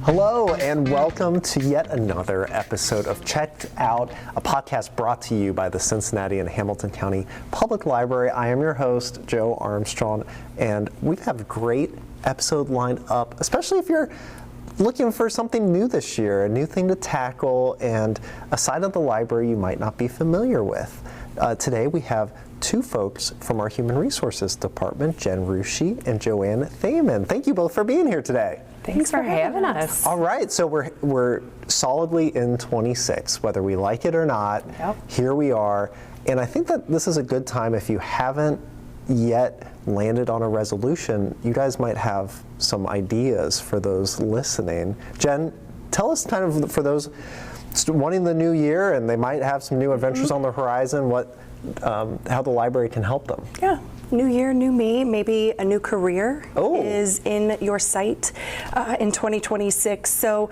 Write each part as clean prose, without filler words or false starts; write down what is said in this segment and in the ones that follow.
Hello and welcome to yet another episode of Checked Out, a podcast brought to you by the Cincinnati and Hamilton County Public Library. I am your host, Joe Armstrong, and we have a great episode lined up, especially if you're looking for something new this year, a new thing to tackle, and a side of the library you might not be familiar with. Today we have two folks from our Human Resources Department, Jen Rusche and Joan Thamann. Thank you both for being here today. Thanks for having us. All right, so we're solidly in 26, whether we like it or not. Yep. Here we are, and I think that this is a good time if you haven't yet landed on a resolution. You guys might have some ideas for those listening. Jen, tell us kind of for those wanting the new year and they might have some new adventures on the horizon, how the library can help them. Yeah. New year, new me, maybe a new career is in your sight in 2026. So,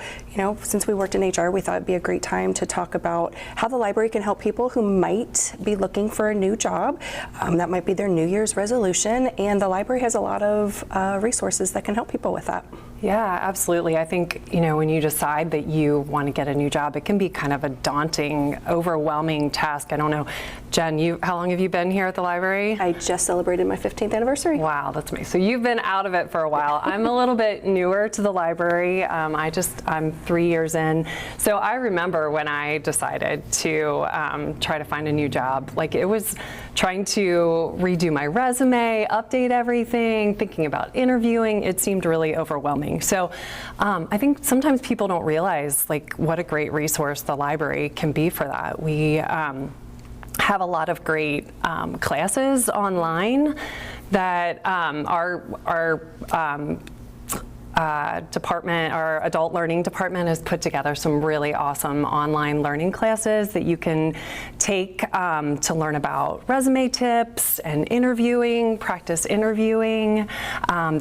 since we worked in HR, we thought it'd be a great time to talk about how the library can help people who might be looking for a new job. That might be their New Year's resolution, and the library has a lot of resources that can help people with that. Yeah, absolutely. I think, when you decide that you want to get a new job, it can be kind of a daunting, overwhelming task. I don't know. Jen, how long have you been here at the library? I just celebrated my 15th anniversary. Wow, that's amazing. So you've been out of it for a while. I'm a little bit newer to the library. I'm 3 years in. So I remember when I decided to try to find a new job, like it was trying to redo my resume, update everything, thinking about interviewing. It seemed really overwhelming. So I think sometimes people don't realize what a great resource the library can be for that. We have a lot of great classes online that our adult learning department has put together some really awesome online learning classes that you can take to learn about resume tips and interviewing, practice interviewing.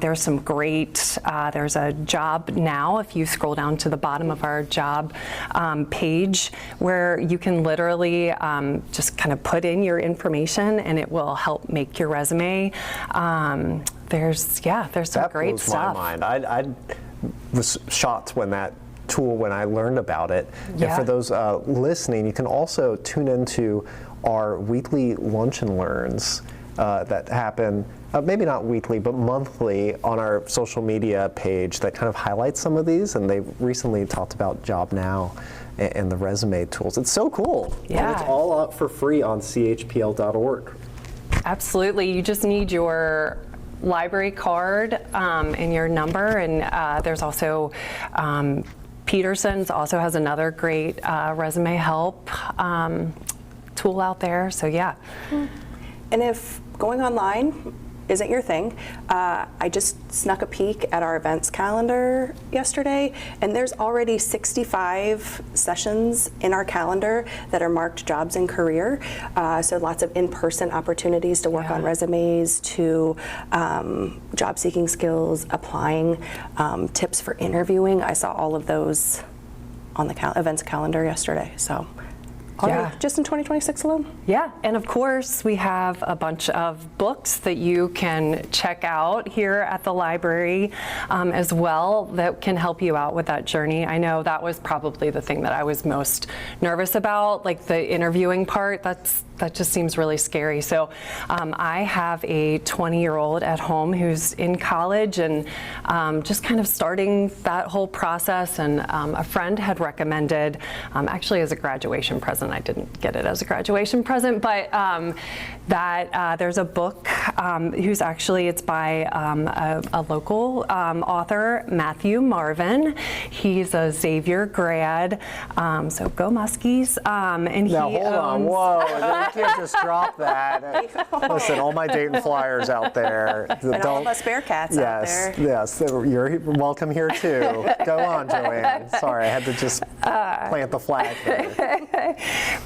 There's some great, there's a job now, if you scroll down to the bottom of our job page, where you can literally just kind of put in your information and it will help make your resume. There's some great stuff. That blows my mind. I was shocked when I learned about it. Yeah. And for those listening, you can also tune into our weekly lunch and learns that happen, maybe not weekly, but monthly on our social media page that kind of highlights some of these. And they recently talked about Job Now and the resume tools. It's so cool. Yeah. And it's all up for free on chpl.org. Absolutely. You just need your library card and your number, and there's also Peterson's also has another great resume help tool out there. So yeah. And if going online isn't your thing, I just snuck a peek at our events calendar yesterday, and there's already 65 sessions in our calendar that are marked jobs and career. So lots of in-person opportunities to work on resumes, to job seeking skills, applying, tips for interviewing. I saw all of those on the events calendar yesterday. So. Just in 2026 alone? Yeah, and of course we have a bunch of books that you can check out here at the library as well that can help you out with that journey. I know that was probably the thing that I was most nervous about, like the interviewing part. That just seems really scary. So I have a 20-year-old at home who's in college and just kind of starting that whole process. And a friend had recommended, actually as a graduation present, I didn't get it as a graduation present, but that there's a book it's by a local author, Matthew Marvin. He's a Xavier grad, so go Muskies. And now hold on, whoa. You can't just drop that. Listen, all my Dayton Flyers out there. And all of us Bearcats out there. Yes, you're welcome here too. Go on, Joanne. Sorry, I had to just plant the flag there.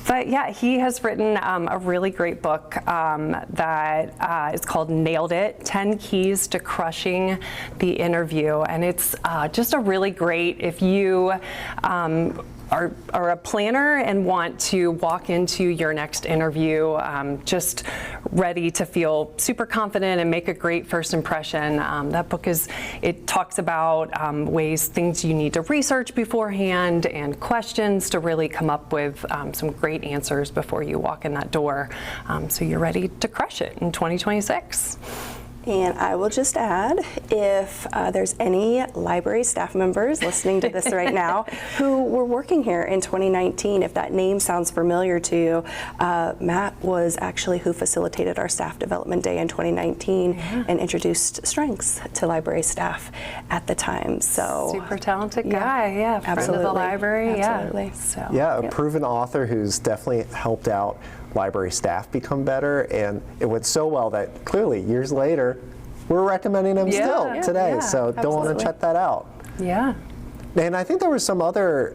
But yeah, he has written a really great book that is called Nailed It, 10 Keys to Crushing the Interview. And it's just a really great, if you are a planner and want to walk into your next interview just ready to feel super confident and make a great first impression, that book it talks about things you need to research beforehand and questions to really come up with some great answers before you walk in that door, so you're ready to crush it in 2026. And I will just add, if there's any library staff members listening to this right now who were working here in 2019, if that name sounds familiar to you, Matt was actually who facilitated our staff development day in 2019 and introduced strengths to library staff at the time. So super talented guy, friend of the library, absolutely. A proven author who's definitely helped out library staff become better, and it went so well that clearly years later we're recommending him still today, so don't want to check that out. And I think there was some other,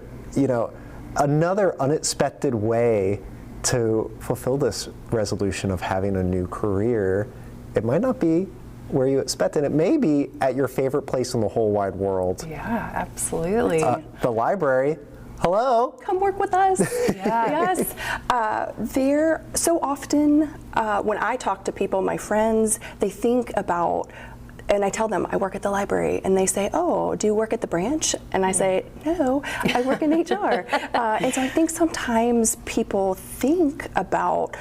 another unexpected way to fulfill this resolution of having a new career. It might not be where you expected. It may be at your favorite place in the whole wide world. Absolutely. The library. Hello. Come work with us. Yes. There, so often when I talk to people, my friends, they think about, and I tell them I work at the library, and they say, oh, do you work at the branch? And I say, no, I work in HR. And so I think sometimes people think about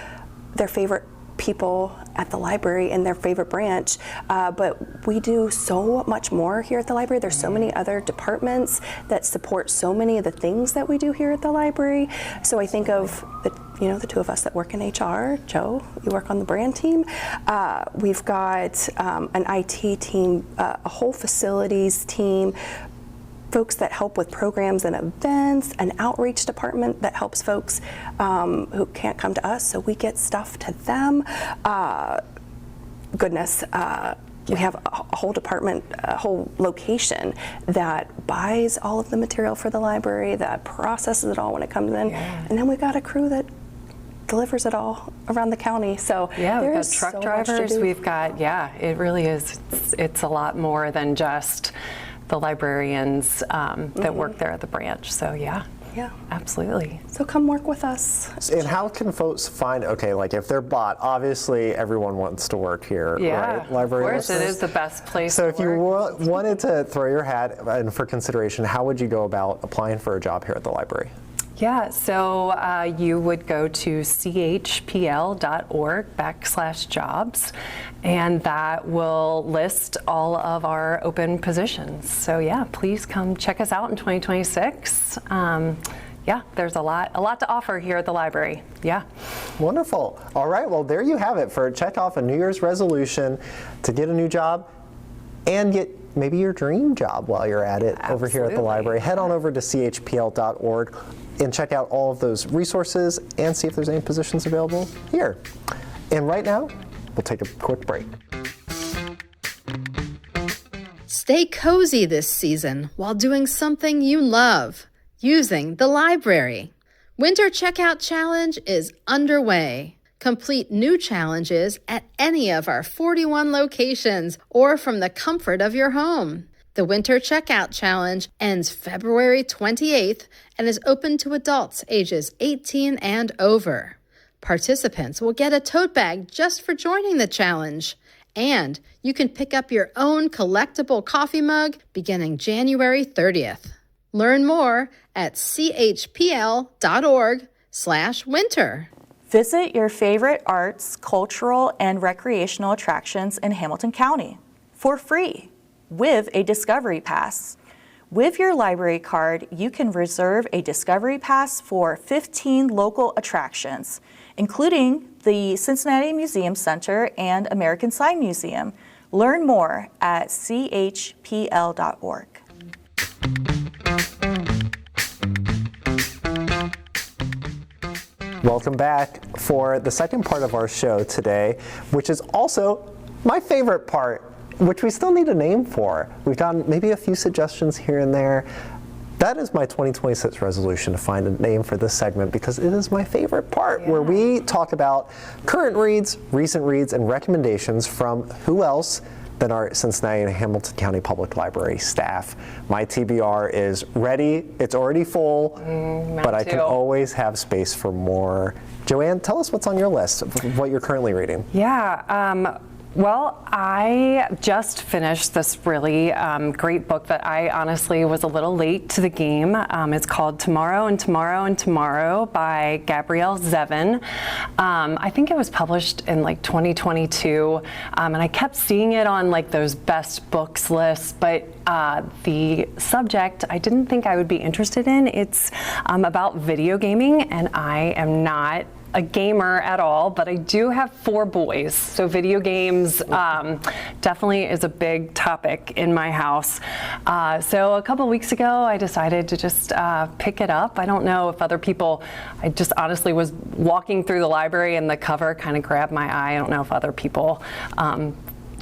their favorite people at the library and their favorite branch, but we do so much more here at the library. There's so many other departments that support so many of the things that we do here at the library. So I think of the two of us that work in HR. Joe, you work on the brand team. We've got an IT team, a whole facilities team, folks that help with programs and events, an outreach department that helps folks who can't come to us, so we get stuff to them. We have a whole department, a whole location that buys all of the material for the library, that processes it all when it comes in, and then we've got a crew that delivers it all around the county. So we've got truck drivers. We've got it really is. It's a lot more than just the librarians that work there at the branch. So absolutely. So come work with us. And how can folks find, if they're bought, obviously everyone wants to work here, right? Library of course, listeners? it is the best place so to if work. you wanted to throw your hat in for consideration, how would you go about applying for a job here at the library? So you would go to chpl.org/jobs, and that will list all of our open positions. So please come check us out in 2026. There's a lot to offer here at the library. Wonderful. All right, well, there you have it for check off a New Year's resolution to get a new job and get maybe your dream job while you're at it over here at the library. Head on over to chpl.org and check out all of those resources and see if there's any positions available here. And right now, we'll take a quick break. Stay cozy this season while doing something you love, using the library. Winter Checkout Challenge is underway. Complete new challenges at any of our 41 locations or from the comfort of your home. The Winter Checkout Challenge ends February 28th and is open to adults ages 18 and over. Participants will get a tote bag just for joining the challenge, and you can pick up your own collectible coffee mug beginning January 30th. Learn more at chpl.org/winter. Visit your favorite arts, cultural, and recreational attractions in Hamilton County for free with a Discovery Pass. With your library card, you can reserve a Discovery Pass for 15 local attractions, including the Cincinnati Museum Center and American Sign Museum. Learn more at chpl.org. Welcome back for the second part of our show today, which is also my favorite part, which we still need a name for. We've gotten maybe a few suggestions here and there. That is my 2026 resolution, to find a name for this segment, because it is my favorite part, where we talk about current reads, recent reads, and recommendations from who else than our Cincinnati and Hamilton County Public Library staff. My TBR is ready. It's already full, but I can always have space for more. Joanne, tell us what's on your list of what you're currently reading. Yeah. Well, I just finished this really great book that I honestly was a little late to the game. It's called Tomorrow and Tomorrow and Tomorrow by Gabrielle Zevin. I think it was published in like 2022, and I kept seeing it on like those best books lists, but the subject I didn't think I would be interested in. It's about video gaming, and I am not a gamer at all, but I do have 4 boys, so video games definitely is a big topic in my house. So a couple weeks ago, I decided to just pick it up. I don't know if other people, I just honestly was walking through the library and the cover kind of grabbed my eye. I don't know if other people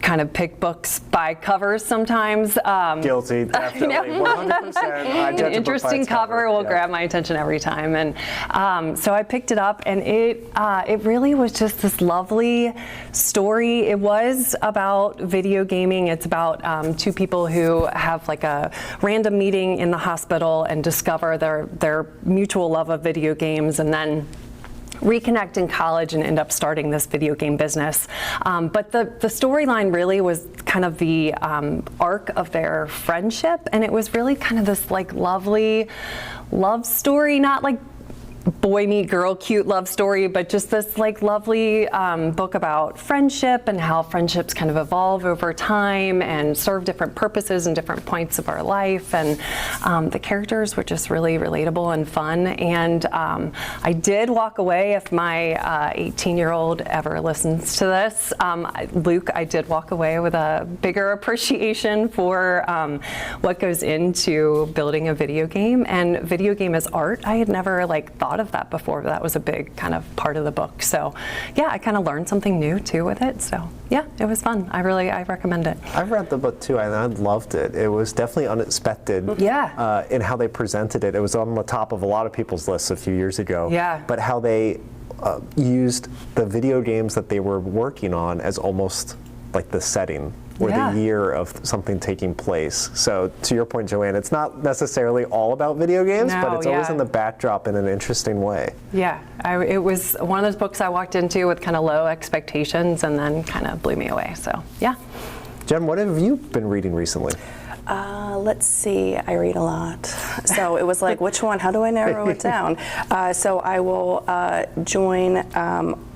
kind of pick books by covers sometimes. Guilty, definitely, 100%. An interesting cover will grab my attention every time, and so I picked it up, and it really was just this lovely story. It was about video gaming. It's about 2 people who have like a random meeting in the hospital and discover their mutual love of video games, and then reconnect in college and end up starting this video game business. But the storyline really was kind of the arc of their friendship, and it was really kind of this like lovely love story, not like boy meet girl cute love story, but just this like lovely book about friendship and how friendships kind of evolve over time and serve different purposes and different points of our life. And the characters were just really relatable and fun. And I did walk away, if my 18-year-old ever listens to this, Luke, I did walk away with a bigger appreciation for what goes into building a video game. And video game as art, I had never like thought of that before, but that was a big kind of part of the book. So yeah, I kind of learned something new too with it. So yeah, it was fun. I recommend it. I've read the book too, and I loved it. It was definitely unexpected in how they presented it. It was on the top of a lot of people's lists a few years ago. Yeah. But how they used the video games that they were working on as almost like the setting or the year of something taking place. So to your point, Joanne, it's not necessarily all about video games, but it's always in the backdrop in an interesting way. Yeah, it was one of those books I walked into with kind of low expectations and then kind of blew me away, so yeah. Jen, what have you been reading recently? Let's see, I read a lot. So it was like, which one? How do I narrow it down? So I will join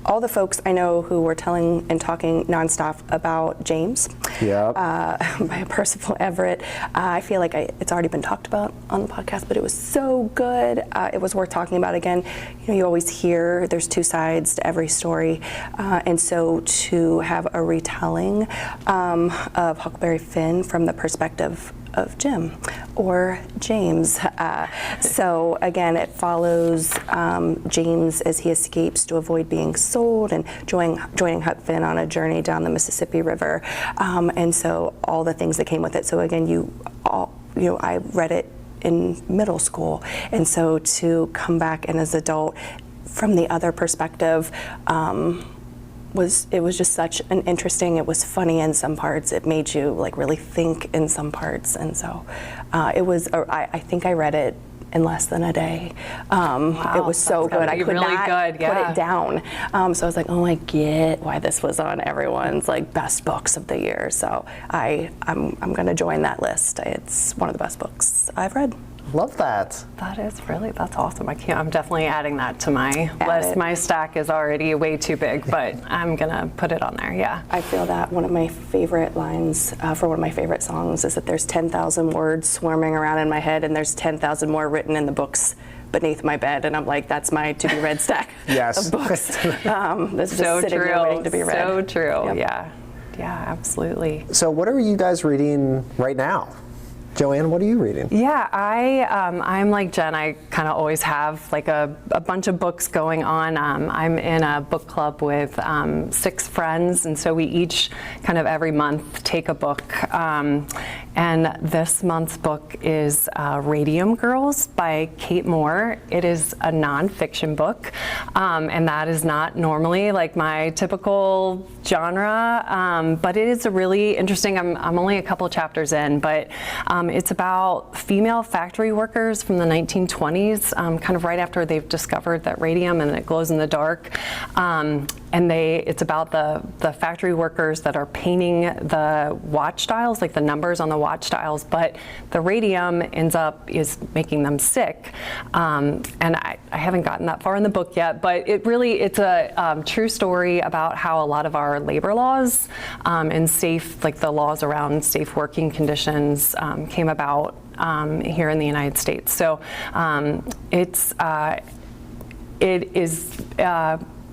all the folks I know who were telling and talking nonstop about James by Percival Everett. I feel like it's already been talked about on the podcast, but it was so good. It was worth talking about again. You know, you always hear there's 2 sides to every story. And so to have a retelling of Huckleberry Finn from the perspective of Jim or James. So again, it follows James as he escapes to avoid being sold and joining Huck Finn on a journey down the Mississippi River. And so all the things that came with it. So again, I read it in middle school. And so to come back and as an adult from the other perspective, it was just such an interesting, it was funny in some parts, it made you like really think in some parts, and so I think I read it in less than a day. Wow, it was so good. I could really not good, put it down. So I was like, oh, I get why this was on everyone's like best books of the year. So I'm going to join that list. It's one of the best books I've read. Love that. That's awesome. I'm definitely adding that to my list. My stack is already way too big, but I'm gonna put it on there, yeah. I feel that one of my favorite lines for one of my favorite songs is that there's 10,000 words swarming around in my head and there's 10,000 more written in the books beneath my bed, and I'm like, that's my to be read stack of books. This is just sitting there waiting to be read. So true, yeah, absolutely. So what are you guys reading right now? Joanne, what are you reading? Yeah, I'm like Jen. I kind of always have like a bunch of books going on. I'm in a book club with 6 friends, and so we each kind of every month take a book. And this month's book is Radium Girls by Kate Moore. It is a nonfiction book, and that is not normally like my typical genre, but it is a really interesting, I'm only a couple chapters in, but it's about female factory workers from the 1920s, kind of right after they've discovered that radium and it glows in the dark. And it's about the factory workers that are painting the watch dials, like the numbers on the watch dials, but the radium is making them sick. And I haven't gotten that far in the book yet, but it's a true story about how a lot of our labor laws and like the laws around safe working conditions came about here in the United States. So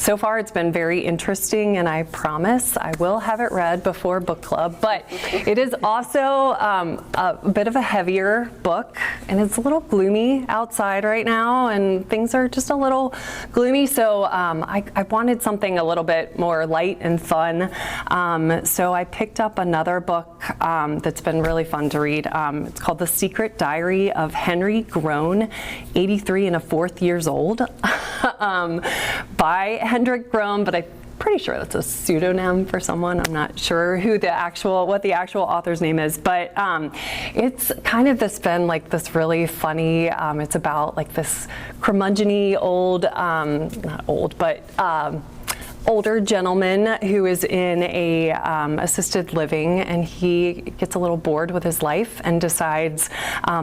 so far, it's been very interesting, and I promise I will have it read before book club. But it is also a bit of a heavier book, and it's a little gloomy outside right now, and things are just a little gloomy. So I wanted something a little bit more light and fun. So I picked up another book that's been really fun to read. It's called The Secret Diary of Henry Groan, 83 and a fourth years old, by Hendrik Groan, but I'm pretty sure that's a pseudonym for someone. I'm not sure what the actual author's name is, but it's kind of been like this really funny, it's about like this curmudgeon-y older gentleman who is in a assisted living, and he gets a little bored with his life and decides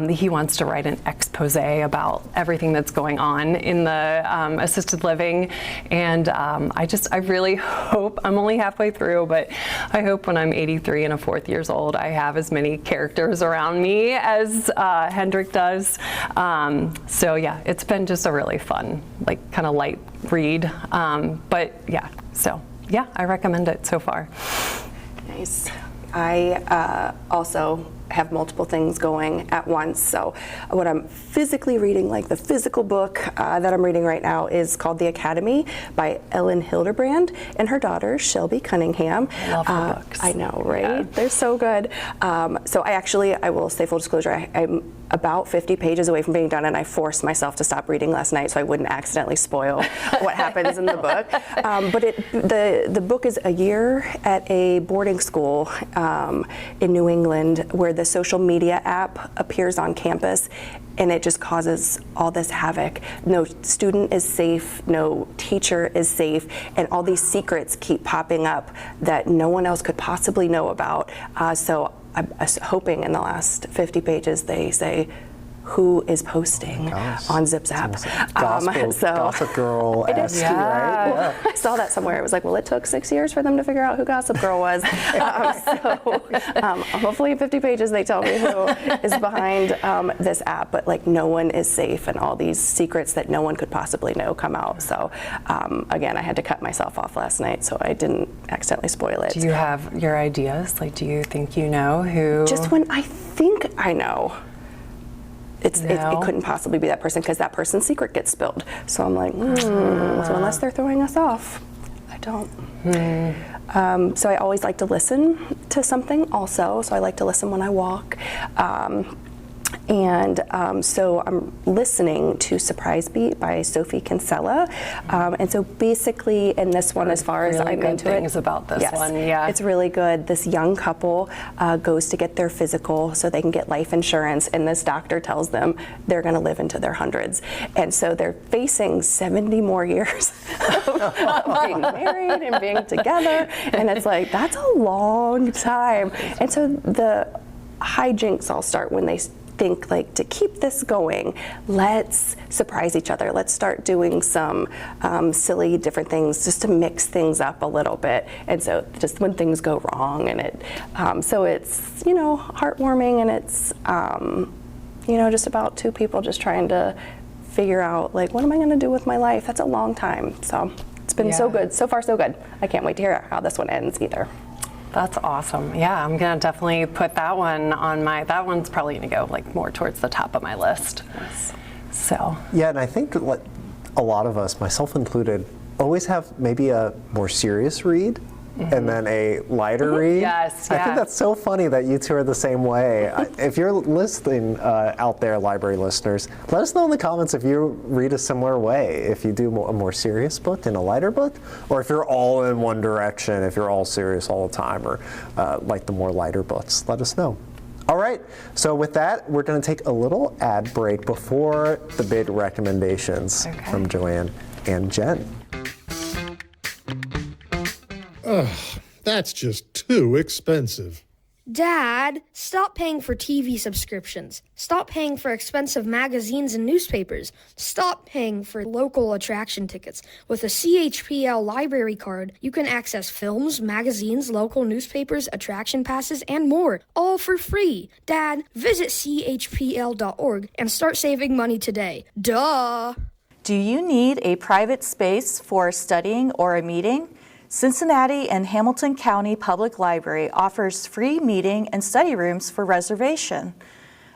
he wants to write an expose about everything that's going on in the assisted living. And I really hope, I'm only halfway through, but I hope when I'm 83 and a fourth years old, I have as many characters around me as Hendrik does. So yeah, it's been just a really fun, like kind of light read. But yeah, I recommend it so far. Nice. I also have multiple things going at once. So what I'm physically reading, like the physical book that I'm reading right now, is called The Academy by Ellen Hildebrand and her daughter, Shelby Cunningham. I love her books. I know, right? Yeah. They're so good. So I will say full disclosure, I'm about 50 pages away from being done, and I forced myself to stop reading last night so I wouldn't accidentally spoil what happens in the book. But the book is a year at a boarding school in New England where the social media app appears on campus, and it just causes all this havoc. No student is safe, no teacher is safe, and all these secrets keep popping up that no one else could possibly know about. So I'm hoping in the last 50 pages they say who is posting on Zip's app. Gossip Girl-esque, right? Well, I saw that somewhere. It was like, well, it took 6 years for them to figure out who Gossip Girl was. Hopefully in 50 pages they tell me who is behind this app, but like no one is safe, and all these secrets that no one could possibly know come out. So again, I had to cut myself off last night so I didn't accidentally spoil it. Do you have your ideas? Like, do you think you know who? Just when I think I know, it couldn't possibly be that person, because that person's secret gets spilled. So I'm like, so unless they're throwing us off, I don't. So I always like to listen to something also. So I like to listen when I walk. So I'm listening to Surprise Beat by Sophie Kinsella. And so basically in this one, as far as I'm into it. Things about this one, yeah. It's really good. This young couple goes to get their physical so they can get life insurance, and this doctor tells them they're going to live into their hundreds. And so they're facing 70 more years of being married and being together. And it's like, that's a long time. And so the hijinks all start when they think, like, to keep this going, let's surprise each other. Let's start doing some silly different things just to mix things up a little bit. And so just when things go wrong, and so it's, heartwarming, and it's, just about two people just trying to figure out, like, what am I going to do with my life? That's a long time. So it's been so good. So far, so good. I can't wait to hear how this one ends either. That's awesome. Yeah, I'm gonna definitely put that one on that one's probably gonna go like more towards the top of my list. Yes. So. Yeah, and I think a lot of us, myself included, always have maybe a more serious read and then a lighter read. Yes, I think that's so funny that you two are the same way. If you're listening out there, library listeners, let us know in the comments if you read a similar way, if you do a more serious book and a lighter book, or if you're all in one direction, if you're all serious all the time, or like the more lighter books. Let us know. All right, so with that, we're going to take a little ad break before the big recommendations from Joanne and Jen. Ugh, that's just too expensive. Dad, stop paying for TV subscriptions. Stop paying for expensive magazines and newspapers. Stop paying for local attraction tickets. With a CHPL library card, you can access films, magazines, local newspapers, attraction passes, and more, all for free. Dad, visit chpl.org and start saving money today. Duh! Do you need a private space for studying or a meeting? Cincinnati and Hamilton County Public Library offers free meeting and study rooms for reservation.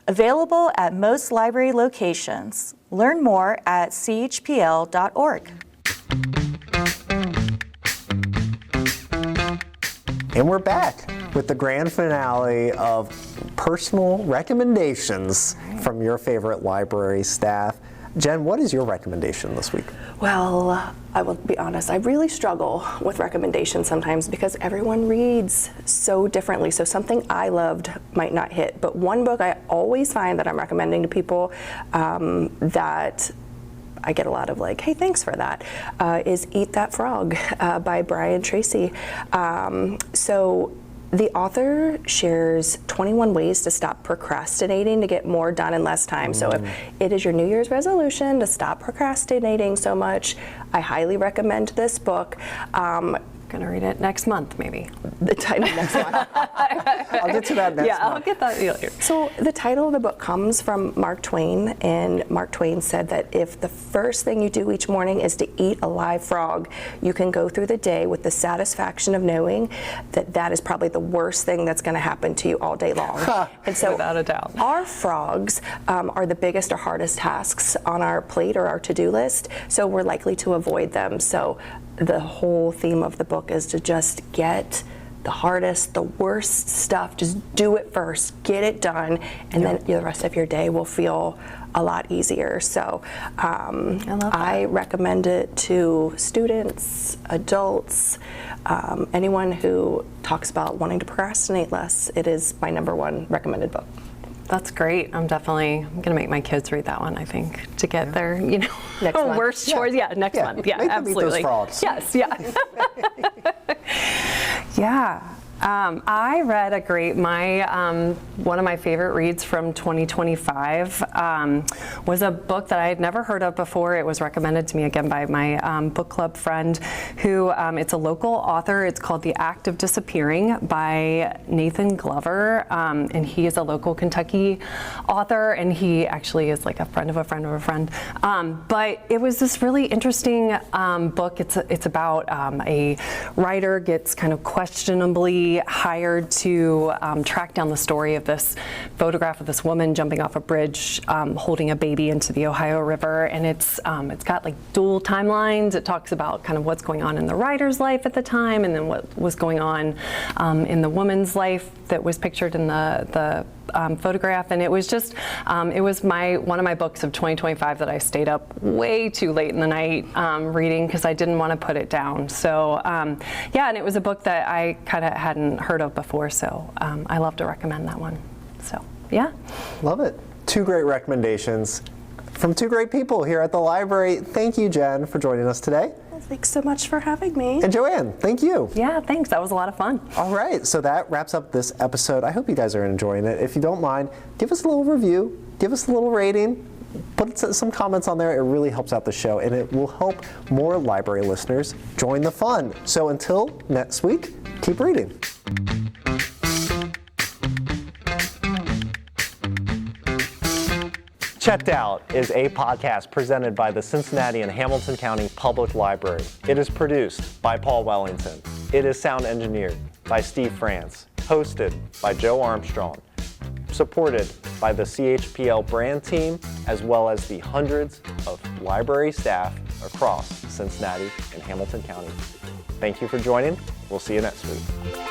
Available at most library locations. Learn more at chpl.org. And we're back with the grand finale of personal recommendations from your favorite library staff. Jen, what is your recommendation this week? Well, I will be honest, I really struggle with recommendations sometimes because everyone reads so differently. So something I loved might not hit. But one book I always find that I'm recommending to people that I get a lot of like, hey, thanks for that, is Eat That Frog by Brian Tracy. So the author shares 21 ways to stop procrastinating to get more done in less time. So if it is your New Year's resolution to stop procrastinating so much, I highly recommend this book. Gonna read it next month, maybe. The title next one. I'll get to that next Yeah, I'll month. get that later. So the title of the book comes from Mark Twain, and Mark Twain said that if the first thing you do each morning is to eat a live frog, you can go through the day with the satisfaction of knowing that that is probably the worst thing that's going to happen to you all day long. And so Without a doubt. our frogs are the biggest or hardest tasks on our plate or our to-do list, so we're likely to avoid them. So the whole theme of the book is to just get the hardest, the worst stuff, just do it first, get it done, and then the rest of your day will feel a lot easier. So I recommend it to students, adults, anyone who talks about wanting to procrastinate less. It is my #1 recommended book. That's great. I'm gonna make my kids read that one, I think, to get their, Next month. worst chores. Yeah, next month. Yeah, Make them eat those absolutely. frogs. Yes, yeah. Yeah. I read one of my favorite reads from 2025 was a book that I had never heard of before. It was recommended to me again by my book club friend who, it's a local author. It's called The Act of Disappearing by Nathan Glover. And he is a local Kentucky author, and he actually is like a friend of a friend of a friend. But it was this really interesting book. It's about a writer gets kind of questionably hired to track down the story of this photograph of this woman jumping off a bridge holding a baby into the Ohio River, and it's got like dual timelines. It talks about kind of what's going on in the writer's life at the time, and then what was going on in the woman's life that was pictured in the photograph. And it was just it was one of my books of 2025 that I stayed up way too late in the night reading because I didn't want to put it down. So yeah, and it was a book that I kind of hadn't heard of before, so I love to recommend that one. So yeah. Love it. 2 great recommendations from 2 great people here at the library. Thank you, Jen, for joining us today. Well, thanks so much for having me. And Joanne, thank you. Yeah, thanks. That was a lot of fun. All right, so that wraps up this episode. I hope you guys are enjoying it. If you don't mind, give us a little review, give us a little rating, put some comments on there. It really helps out the show, and it will help more library listeners join the fun. So until next week, keep reading. Checked Out is a podcast presented by the Cincinnati and Hamilton County Public Library. It is produced by Paul Wellington. It is sound engineered by Steve France. Hosted by Joe Armstrong. Supported by the CHPL brand team, as well as the hundreds of library staff across Cincinnati and Hamilton County. Thank you for joining, We'll see you next week.